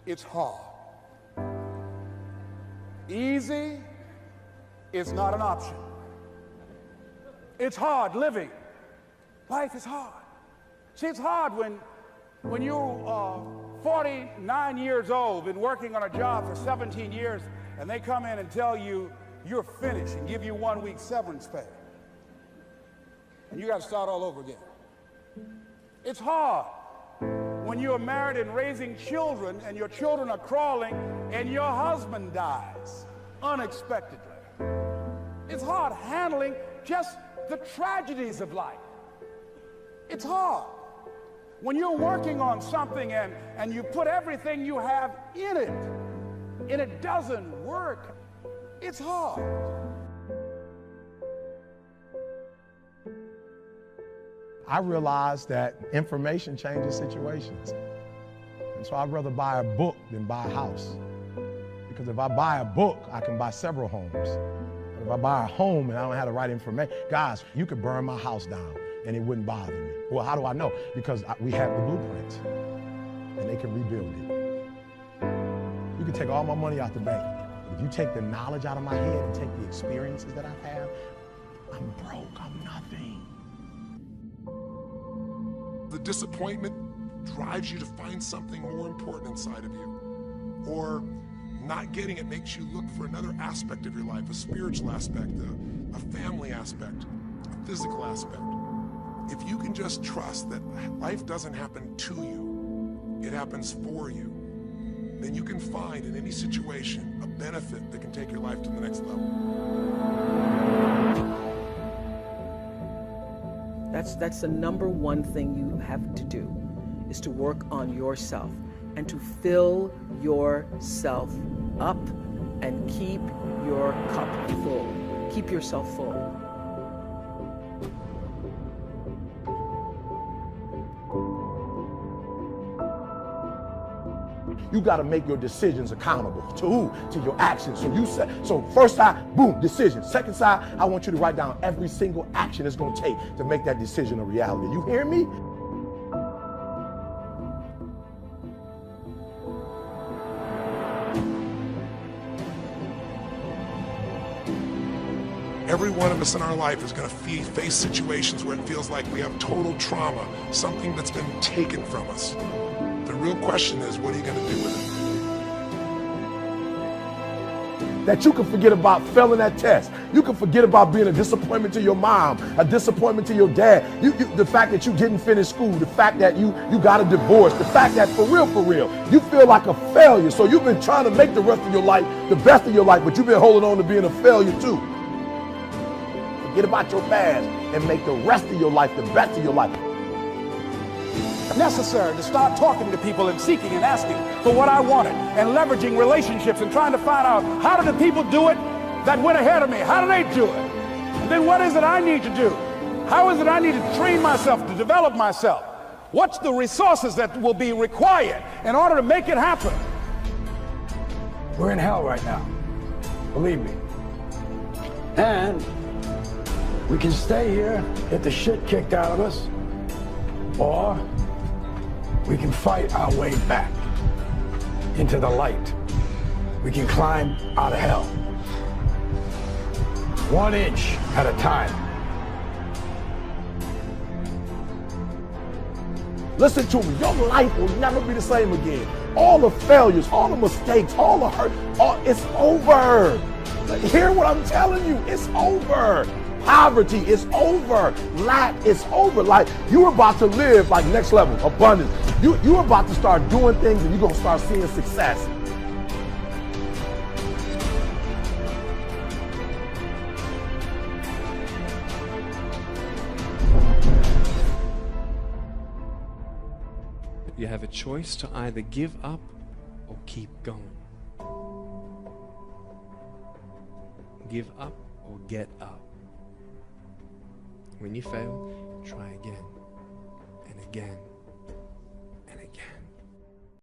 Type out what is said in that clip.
it's hard. Easy is not an option. It's hard living. Life is hard. See, it's hard when you're 49 years old, been working on a job for 17 years, and they come in and tell you you're finished and give you 1 week severance pay. And you got to start all over again. It's hard when you're married and raising children and your children are crawling and your husband dies unexpectedly. It's hard handling just the tragedies of life. It's hard when you're working on something and you put everything you have in it and it doesn't work. It's hard. I realized that information changes situations. And so I'd rather buy a book than buy a house. Because if I buy a book, I can buy several homes. But if I buy a home and I don't have the right information, guys, you could burn my house down and it wouldn't bother me. Well, how do I know? Because we have the blueprints and they can rebuild it. You can take all my money out the bank. But if you take the knowledge out of my head and take the experiences that I've had, I'm broke, I'm nothing. The disappointment drives you to find something more important inside of you. Or not getting it makes you look for another aspect of your life, a spiritual aspect, a family aspect, a physical aspect. If you can just trust that life doesn't happen to you, it happens for you, then you can find in any situation a benefit that can take your life to the next level. That's the number one thing you have to do, is to work on yourself and to fill yourself up and keep your cup full. Keep yourself full. You got to make your decisions accountable. To who? To your actions. So first side, boom, decision. Second side, I want you to write down every single action it's going to take to make that decision a reality. You hear me? Every one of us in our life is going to face situations where it feels like we have total trauma, something that's been taken from us. The real question is, what are you going to do with it? That you can forget about failing that test. You can forget about being a disappointment to your mom, a disappointment to your dad. The fact that you didn't finish school, the fact that you got a divorce, the fact that for real, you feel like a failure. So you've been trying to make the rest of your life the best of your life, but you've been holding on to being a failure too. Forget about your past and make the rest of your life the best of your life. Necessary to start talking to people and seeking and asking for what I wanted and leveraging relationships and trying to find out, how do the people do it that went ahead of me? How do they do it? And then what is it I need to do? How is it I need to train myself, to develop myself? What's the resources that will be required in order to make it happen? We're in hell right now, believe me. And we can stay here, get the shit kicked out of us, or we can fight our way back into the light. We can climb out of hell, 1 inch at a time. Listen to me, your life will never be the same again. All the failures, all the mistakes, all the hurt, it's over. Hear what I'm telling you, it's over. Poverty is over. Lack is over. Like, you're about to live like next level, abundance. You're about to start doing things and you're going to start seeing success. You have a choice to either give up or keep going. Give up or get up. When you fail, try again and again